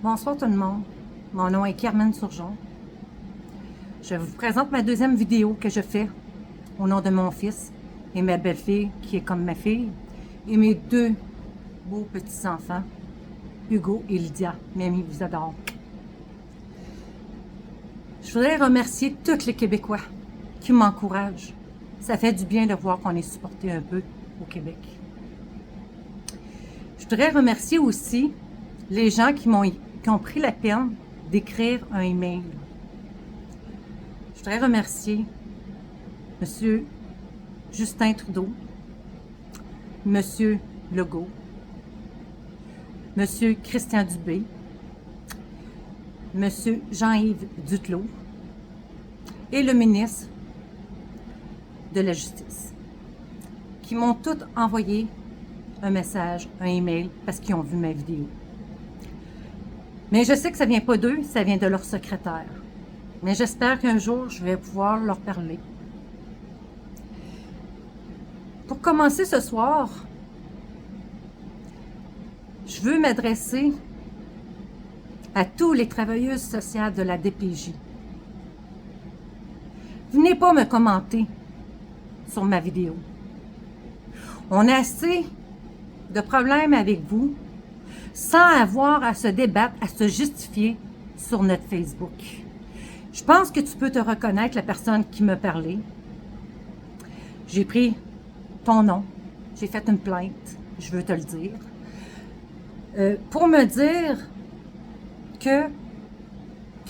Bonsoir tout le monde, mon nom est Carmen Surgeon. Je vous présente ma deuxième vidéo que je fais au nom de mon fils et ma belle-fille qui est comme ma fille et mes deux beaux petits-enfants, Hugo et Lydia. Mamie vous adore. Je voudrais remercier tous les Québécois qui m'encouragent. Ça fait du bien de voir qu'on est supporté un peu au Québec. Je voudrais remercier aussi les gens qui ont pris la peine d'écrire un email. Je voudrais remercier M. Justin Trudeau, M. Legault, M. Christian Dubé, M. Jean-Yves Duclos et le ministre de la Justice, qui m'ont tous envoyé un message, un email, parce qu'ils ont vu ma vidéo. Mais je sais que ça vient pas d'eux, ça vient de leur secrétaire. Mais j'espère qu'un jour, je vais pouvoir leur parler. Pour commencer ce soir, je veux m'adresser à tous les travailleuses sociales de la DPJ. Venez pas me commenter sur ma vidéo. On a assez de problèmes avec vous sans avoir à se débattre, à se justifier sur notre Facebook. Je pense que tu peux te reconnaître, la personne qui m'a parlé. J'ai pris ton nom, j'ai fait une plainte, je veux te le dire, pour me dire que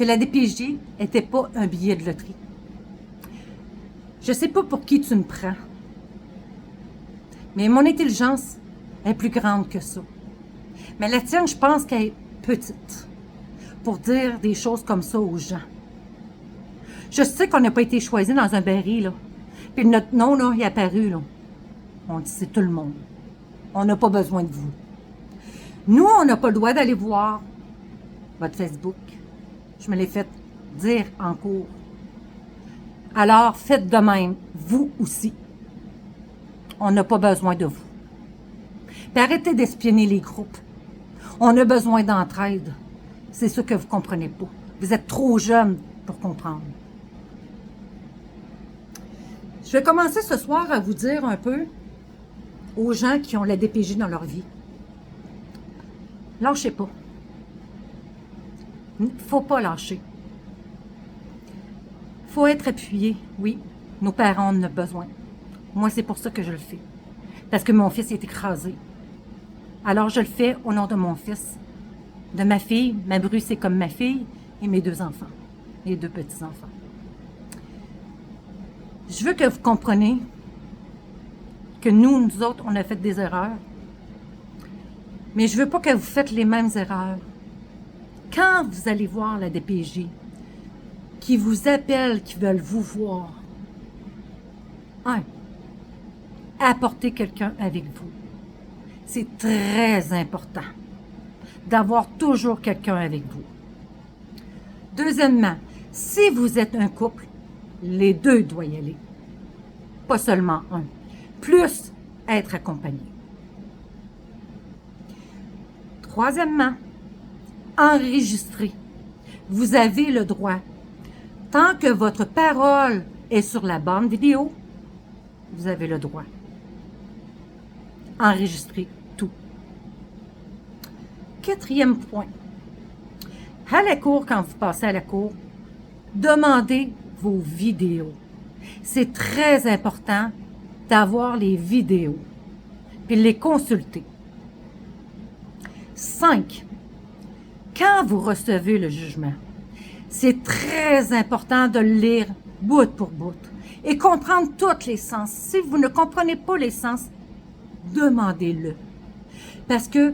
la DPJ n'était pas un billet de loterie. Je ne sais pas pour qui tu me prends, mais mon intelligence est plus grande que ça. Mais la tienne, je pense qu'elle est petite pour dire des choses comme ça aux gens. Je sais qu'on n'a pas été choisi dans un baril, là. Puis notre nom, là, il est apparu, là. On dit c'est tout le monde. On n'a pas besoin de vous. Nous, on n'a pas le droit d'aller voir votre Facebook. Je me l'ai fait dire en cours. Alors, faites de même, vous aussi. On n'a pas besoin de vous. Puis arrêtez d'espionner les groupes. On a besoin d'entraide. C'est ce que vous ne comprenez pas. Vous êtes trop jeune pour comprendre. Je vais commencer ce soir à vous dire un peu aux gens qui ont la DPJ dans leur vie. Lâchez pas. Il ne faut pas lâcher. Il faut être appuyé, oui. Nos parents en ont besoin. Moi, c'est pour ça que je le fais. Parce que mon fils est écrasé. Alors, je le fais au nom de mon fils, de ma fille. Ma bru, c'est comme ma fille et mes deux enfants, les deux petits-enfants. Je veux que vous compreniez que nous autres, on a fait des erreurs. Mais je veux pas que vous faites les mêmes erreurs. Quand vous allez voir la DPJ, qui vous appelle, qui veulent vous voir, apportez quelqu'un avec vous. C'est très important d'avoir toujours quelqu'un avec vous. Deuxièmement, si vous êtes un couple, les deux doivent y aller. Pas seulement un. Plus être accompagné. Troisièmement, enregistrer. Vous avez le droit. Tant que votre parole est sur la bande vidéo, vous avez le droit. Enregistrer tout. Quatrième point. À la cour, quand vous passez à la cour, demandez vos vidéos. C'est très important d'avoir les vidéos, puis les consulter. 5. Quand vous recevez le jugement, c'est très important de le lire bout pour bout et comprendre tous les sens. Si vous ne comprenez pas les sens, demandez-le. Parce que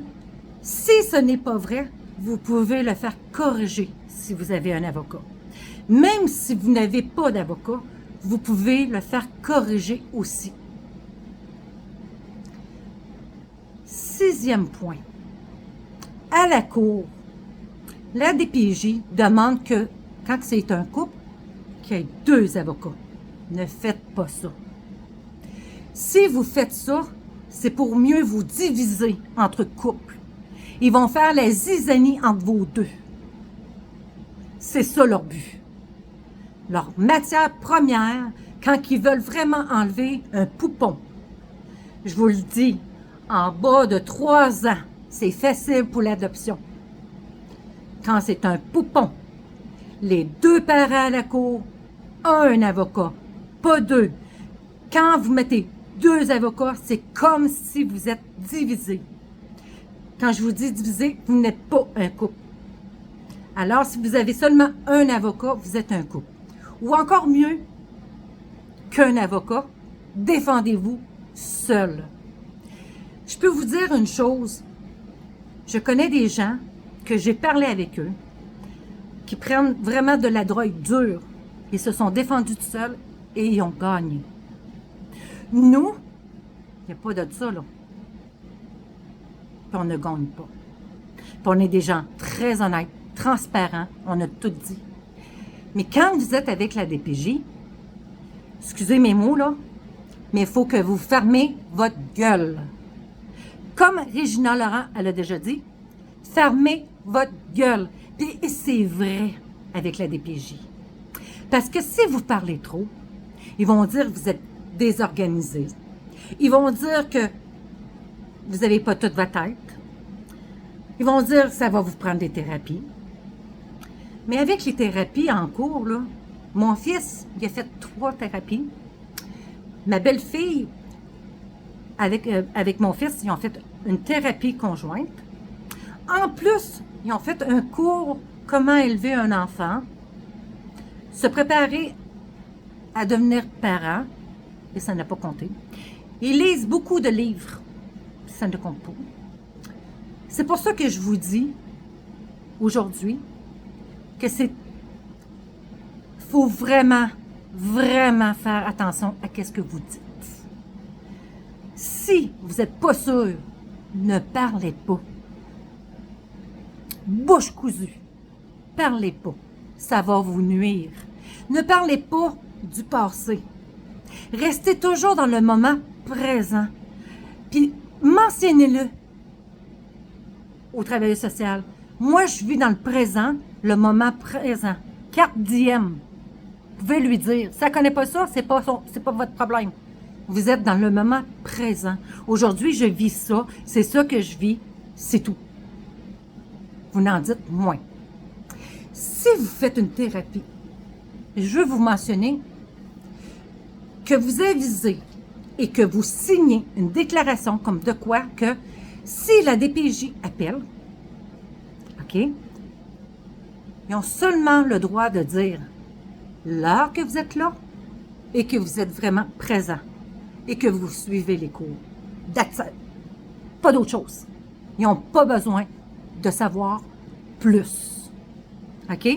si ce n'est pas vrai, vous pouvez le faire corriger si vous avez un avocat. Même si vous n'avez pas d'avocat, vous pouvez le faire corriger aussi. 6e point. À la cour, la DPJ demande que, quand c'est un couple, qu'il y ait 2 avocats. Ne faites pas ça. Si vous faites ça, c'est pour mieux vous diviser entre couples Ils vont faire la zizanie entre vos deux. C'est ça leur but. Leur matière première, quand ils veulent vraiment enlever un poupon. Je vous le dis, en bas de 3 ans, c'est facile pour l'adoption. Quand c'est un poupon, les 2 parents à la cour, un avocat, pas 2. Quand vous mettez 2 avocats, c'est comme si vous êtes divisés. Quand je vous dis divisé, vous n'êtes pas un couple. Alors, si vous avez seulement un avocat, vous êtes un couple. Ou encore mieux qu'un avocat, défendez-vous seul. Je peux vous dire une chose. Je connais des gens que j'ai parlé avec eux qui prennent vraiment de la drogue dure. Ils se sont défendus tout seuls et ils ont gagné. Nous, il n'y a pas de ça, là. Puis on ne gagne pas. Puis on est des gens très honnêtes, transparents, on a tout dit. Mais quand vous êtes avec la DPJ, excusez mes mots, là, mais il faut que vous fermez votre gueule. Comme Régina Laurent, elle a déjà dit, fermez votre gueule. Puis c'est vrai avec la DPJ. Parce que si vous parlez trop, ils vont dire que vous êtes désorganisé. Ils vont dire que vous n'avez pas toute votre tête. Ils vont dire que ça va vous prendre des thérapies. Mais avec les thérapies en cours, là, mon fils, il a fait 3 thérapies. Ma belle-fille, avec mon fils, ils ont fait une thérapie conjointe. En plus, ils ont fait un cours comment élever un enfant, se préparer à devenir parent, et ça n'a pas compté. Ils lisent beaucoup de livres, ça ne compte pas. C'est pour ça que je vous dis aujourd'hui que faut vraiment, vraiment faire attention à ce que vous dites. Si vous n'êtes pas sûr, ne parlez pas. Bouche cousue. Parlez pas. Ça va vous nuire. Ne parlez pas du passé. Restez toujours dans le moment présent. Puis mentionnez-le au travailleur social. Moi, je vis dans le présent, le moment présent. Carte diem. Vous pouvez lui dire. Si elle ne connaît pas ça, c'est pas votre problème. Vous êtes dans le moment présent. Aujourd'hui, je vis ça. C'est ça que je vis. C'est tout. Vous n'en dites moins. Si vous faites une thérapie, je veux vous mentionner que vous avisez et que vous signez une déclaration comme de quoi que si la DPJ appelle, OK, ils ont seulement le droit de dire l'heure que vous êtes là et que vous êtes vraiment présent et que vous suivez les cours. That's it. Pas d'autre chose. Ils n'ont pas besoin de savoir plus. OK?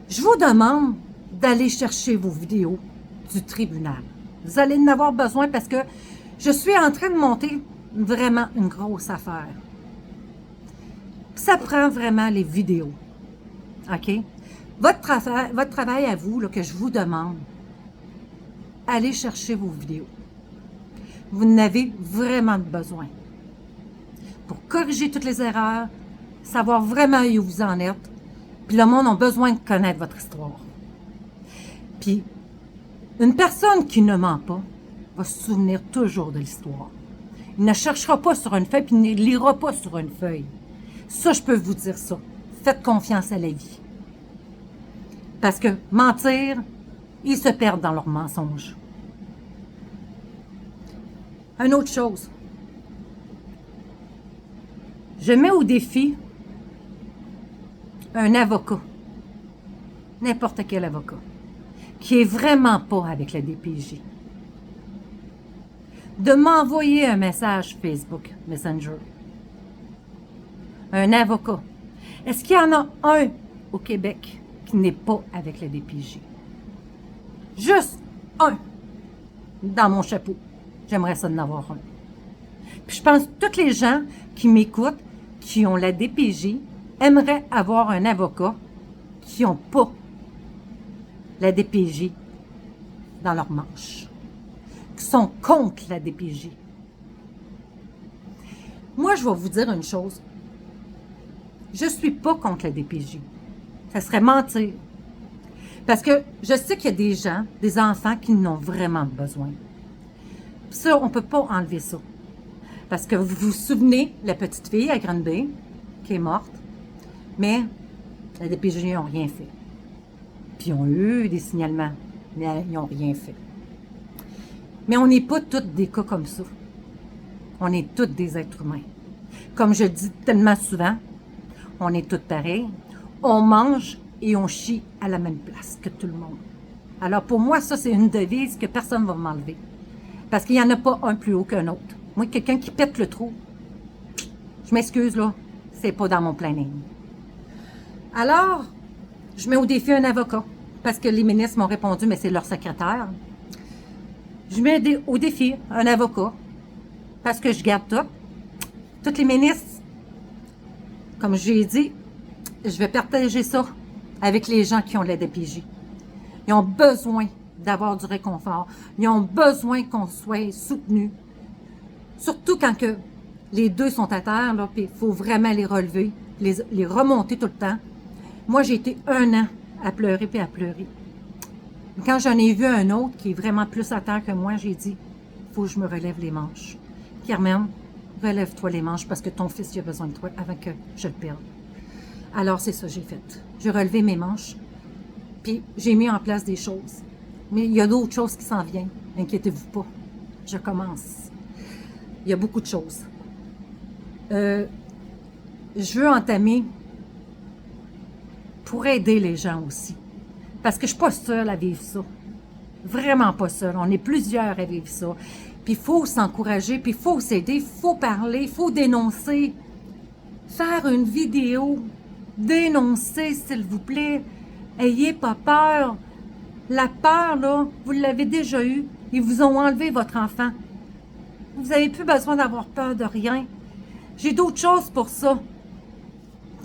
Je vous demande d'aller chercher vos vidéos du tribunal. Vous allez en avoir besoin parce que je suis en train de monter vraiment une grosse affaire. Ça prend vraiment les vidéos. OK? Votre travail à vous, là, que je vous demande, allez chercher vos vidéos. Vous en avez vraiment besoin. Pour corriger toutes les erreurs, savoir vraiment où vous en êtes, puis le monde a besoin de connaître votre histoire. Puis, une personne qui ne ment pas va se souvenir toujours de l'histoire. Il ne cherchera pas sur une feuille, puis il ne lira pas sur une feuille. Ça, je peux vous dire ça. Faites confiance à la vie. Parce que mentir, ils se perdent dans leurs mensonges. Une autre chose. Je mets au défi un avocat, n'importe quel avocat, qui est vraiment pas avec la DPJ, de m'envoyer un message Facebook Messenger. Un avocat. Est-ce qu'il y en a un au Québec qui n'est pas avec la DPJ? Juste un dans mon chapeau. J'aimerais ça d'en avoir un. Puis je pense que tous les gens qui m'écoutent, qui ont la DPJ, aimeraient avoir un avocat qui n'ont pas la DPJ dans leur manche, qui sont contre la DPJ. Moi, je vais vous dire une chose. Je ne suis pas contre la DPJ. Ça serait mentir. Parce que je sais qu'il y a des gens, des enfants qui en ont vraiment besoin. Puis ça, on ne peut pas enlever ça. Parce que vous vous souvenez, la petite fille à Granby, qui est morte, mais la DPJ n'ont rien fait. Puis ils ont eu des signalements, mais ils n'ont rien fait. Mais on n'est pas tous des cas comme ça. On est tous des êtres humains. Comme je dis tellement souvent, on est tous pareils. On mange et on chie à la même place que tout le monde. Alors pour moi, ça, c'est une devise que personne ne va m'enlever. Parce qu'il n'y en a pas un plus haut qu'un autre. Moi, quelqu'un qui pète le trou, je m'excuse là, c'est pas dans mon planning. Alors, je mets au défi un avocat. Parce que les ministres m'ont répondu, mais c'est leur secrétaire. Je mets au défi un avocat. Parce que je garde tout. Toutes les ministres, comme j'ai dit, je vais partager ça avec les gens qui ont la DPJ. Ils ont besoin d'avoir du réconfort. Ils ont besoin qu'on soit soutenus. Surtout quand que les deux sont à terre, là, puis il faut vraiment les relever, les remonter tout le temps. Moi, j'ai été 1 an à pleurer puis à pleurer. Quand j'en ai vu un autre qui est vraiment plus à terre que moi, j'ai dit, il faut que je me relève les manches. Carmen, relève-toi les manches parce que ton fils il a besoin de toi avant que je le perde. Alors, c'est ça que j'ai fait. J'ai relevé mes manches, puis j'ai mis en place des choses. Mais il y a d'autres choses qui s'en viennent. Inquiétez-vous pas. Je commence. Il y a beaucoup de choses. Je veux entamer pour aider les gens aussi. Parce que je ne suis pas seule à vivre ça. Vraiment pas seule. On est plusieurs à vivre ça. Puis il faut s'encourager, puis il faut s'aider, il faut parler, il faut dénoncer. Faire une vidéo. Dénoncer, s'il vous plaît. Ayez pas peur. La peur, là, vous l'avez déjà eue. Ils vous ont enlevé votre enfant. Vous n'avez plus besoin d'avoir peur de rien. J'ai d'autres choses pour ça.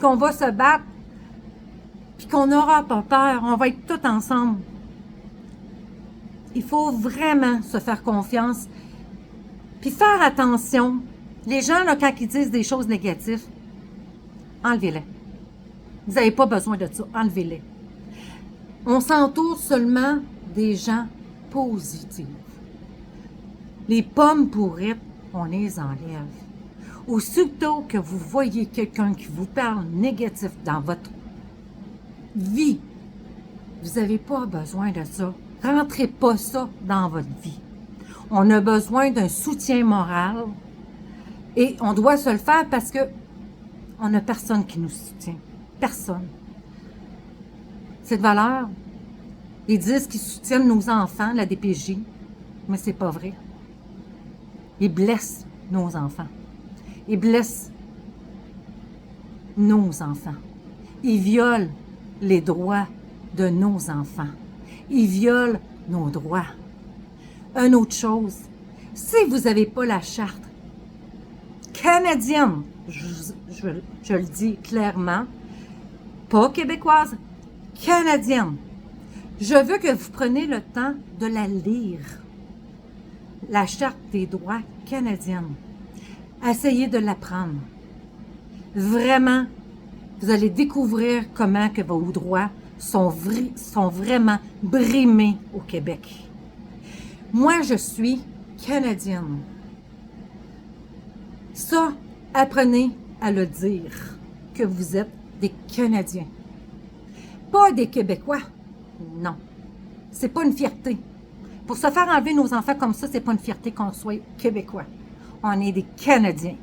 Qu'on va se battre, puis qu'on n'aura pas peur. On va être tous ensemble. Il faut vraiment se faire confiance. Puis faire attention. Les gens, là, quand ils disent des choses négatives, enlevez-les. Vous n'avez pas besoin de ça. Enlevez-les. On s'entoure seulement des gens positifs. Les pommes pourrites, on les enlève. Aussitôt que vous voyez quelqu'un qui vous parle négatif dans votre vie, vous n'avez pas besoin de ça. Rentrez pas ça dans votre vie. On a besoin d'un soutien moral et on doit se le faire parce que on n'a personne qui nous soutient. Personne. Cette valeur, ils disent qu'ils soutiennent nos enfants, la DPJ, mais c'est pas vrai. Ils blessent nos enfants. Ils blessent nos enfants. Ils violent les droits de nos enfants. Ils violent nos droits. Une autre chose, si vous n'avez pas la charte canadienne, je le dis clairement, pas québécoise, canadienne, je veux que vous preniez le temps de la lire. La Charte des droits canadienne. Essayez de l'apprendre. Vraiment, vous allez découvrir comment que vos droits sont vraiment brimés au Québec. Moi, je suis canadienne. Ça, apprenez à le dire, que vous êtes des Canadiens. Pas des Québécois. Non. C'est pas une fierté. Pour se faire enlever nos enfants comme ça, c'est pas une fierté qu'on soit Québécois. On est des Canadiens.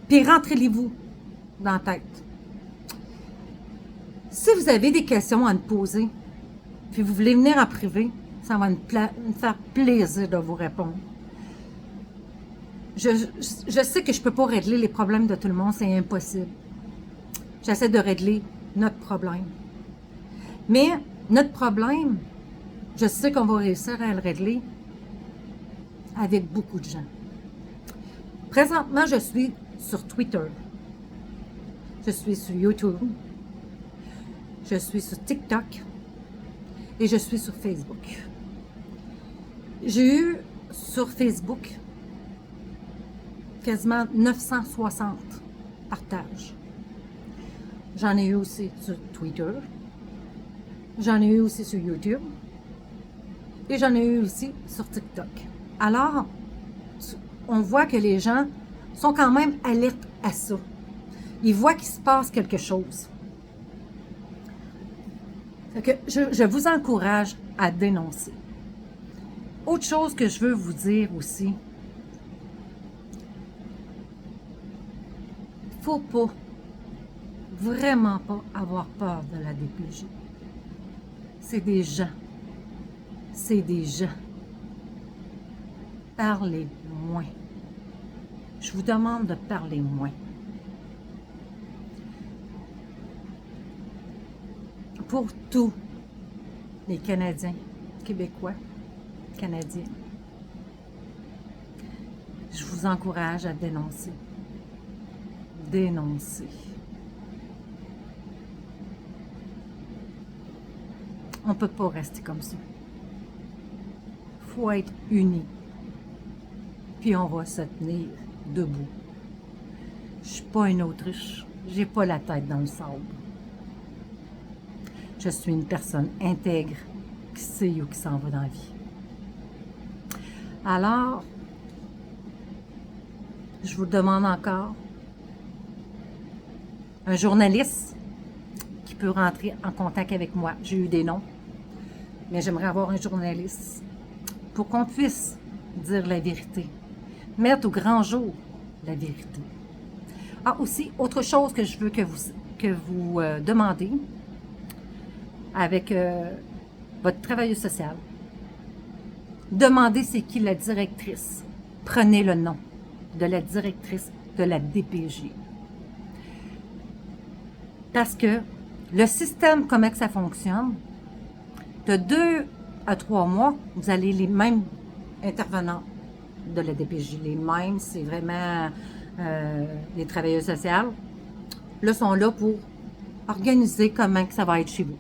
Puis rentrez-les-vous dans la tête. Si vous avez des questions à me poser, puis vous voulez venir en privé, ça va me faire plaisir de vous répondre. Je sais que je ne peux pas régler les problèmes de tout le monde, c'est impossible. J'essaie de régler notre problème. Mais notre problème, je sais qu'on va réussir à le régler avec beaucoup de gens. Présentement, je suis sur Twitter. Je suis sur YouTube. Je suis sur TikTok. Et je suis sur Facebook. J'ai eu sur Facebook quasiment 960 partages. J'en ai eu aussi sur Twitter. J'en ai eu aussi sur YouTube. Et j'en ai eu aussi sur TikTok. Alors, on voit que les gens sont quand même alertes à ça. Ils voient qu'il se passe quelque chose. Fait que je vous encourage à dénoncer. Autre chose que je veux vous dire aussi, il ne faut pas, vraiment pas avoir peur de la DPJ. C'est des gens. C'est des gens. Parlez moins. Je vous demande de parler moins. Pour tous les Canadiens, Québécois, Canadiens, je vous encourage à dénoncer. Dénoncer. On ne peut pas rester comme ça. Il faut être unis. Puis on va se tenir debout. Je ne suis pas une autruche. Je n'ai pas la tête dans le sable. Je suis une personne intègre qui sait où qui s'en va dans la vie. Alors, je vous demande encore, un journaliste qui peut rentrer en contact avec moi. J'ai eu des noms, mais j'aimerais avoir un journaliste pour qu'on puisse dire la vérité, mettre au grand jour la vérité. Ah, aussi, autre chose que je veux que vous demandez avec votre travailleuse sociale. Demandez c'est qui la directrice. Prenez le nom de la directrice de la DPJ. Parce que le système, comment que ça fonctionne, de 2 à 3 mois, vous allez les mêmes intervenants de la DPJ. Les mêmes, c'est vraiment les travailleurs sociaux. Là, sont là pour organiser comment que ça va être chez vous.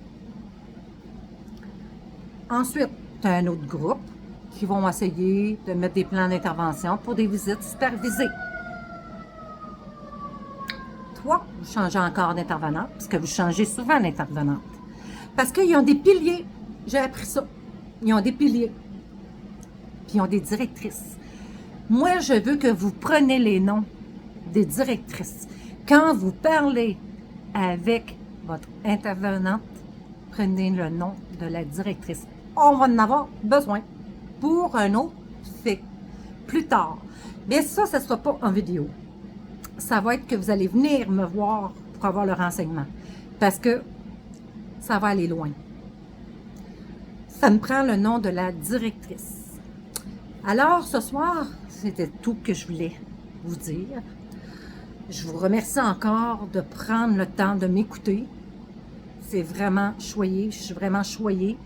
Ensuite, tu as un autre groupe qui vont essayer de mettre des plans d'intervention pour des visites supervisées. Toi, vous changez encore d'intervenante, parce que vous changez souvent d'intervenante. Parce qu'ils ont des piliers. J'ai appris ça. Ils ont des piliers. Puis ils ont des directrices. Moi, je veux que vous preniez les noms des directrices. Quand vous parlez avec votre intervenante, prenez le nom de la directrice. On va en avoir besoin pour un autre fait plus tard. Bien ça ne sera pas en vidéo. Ça va être que vous allez venir me voir pour avoir le renseignement. Parce que ça va aller loin. Ça me prend le nom de la directrice. Alors, ce soir, c'était tout que je voulais vous dire. Je vous remercie encore de prendre le temps de m'écouter. C'est vraiment choyé. Je suis vraiment choyée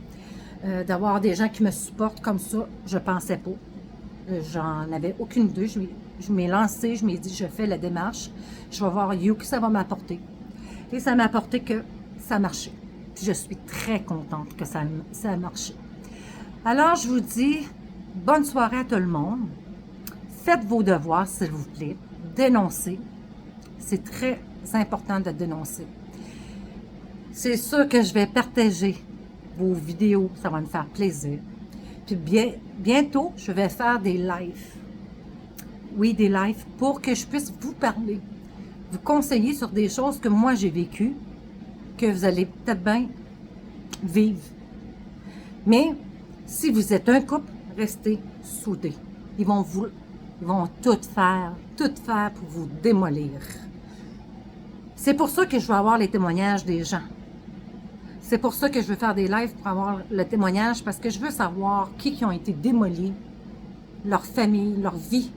d'avoir des gens qui me supportent comme ça. Je ne pensais pas. J'en avais aucune idée. Je m'ai lancée, je m'ai dit, je fais la démarche. Je vais voir que ça va m'apporter. Et ça m'a apporté que ça marchait. Puis je suis très contente que ça a marché. Alors, je vous dis, bonne soirée à tout le monde. Faites vos devoirs, s'il vous plaît. Dénoncez. C'est très important de dénoncer. C'est sûr que je vais partager vos vidéos. Ça va me faire plaisir. Puis bientôt, je vais faire des lives. Oui, des lives pour que je puisse vous parler. Vous conseiller sur des choses que moi j'ai vécues, que vous allez peut-être bien vivre. Mais si vous êtes un couple, restez soudés. Ils vont tout faire pour vous démolir. C'est pour ça que je veux avoir les témoignages des gens. C'est pour ça que je veux faire des lives pour avoir le témoignage, parce que je veux savoir qui ont été démolis, leur famille, leur vie.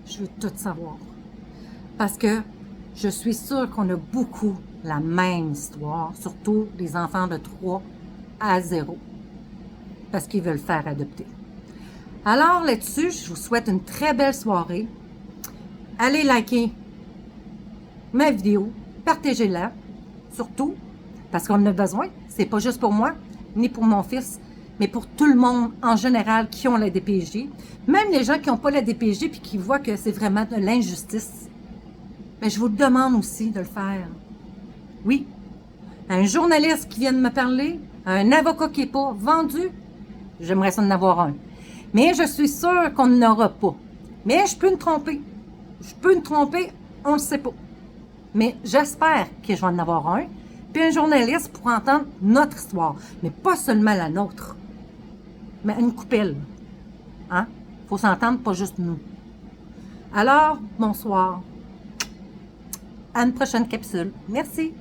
Je veux tout savoir. Parce que je suis sûre qu'on a beaucoup la même histoire, surtout les enfants de 3 à 0, parce qu'ils veulent faire adopter. Alors là-dessus, je vous souhaite une très belle soirée. Allez liker ma vidéo, partagez-la, surtout, parce qu'on en a besoin. C'est pas juste pour moi, ni pour mon fils, mais pour tout le monde en général qui ont la DPJ, même les gens qui n'ont pas la DPJ puis qui voient que c'est vraiment de l'injustice, mais je vous demande aussi de le faire. Oui, un journaliste qui vient de me parler, un avocat qui n'est pas vendu, j'aimerais ça en avoir un. Mais je suis sûre qu'on n'aura pas. Mais je peux me tromper. On ne le sait pas. Mais j'espère que je vais en avoir un. Puis un journaliste pour entendre notre histoire. Mais pas seulement la nôtre. Mais une coupelle. Hein? Faut s'entendre, pas juste nous. Alors, bonsoir. À une prochaine capsule. Merci.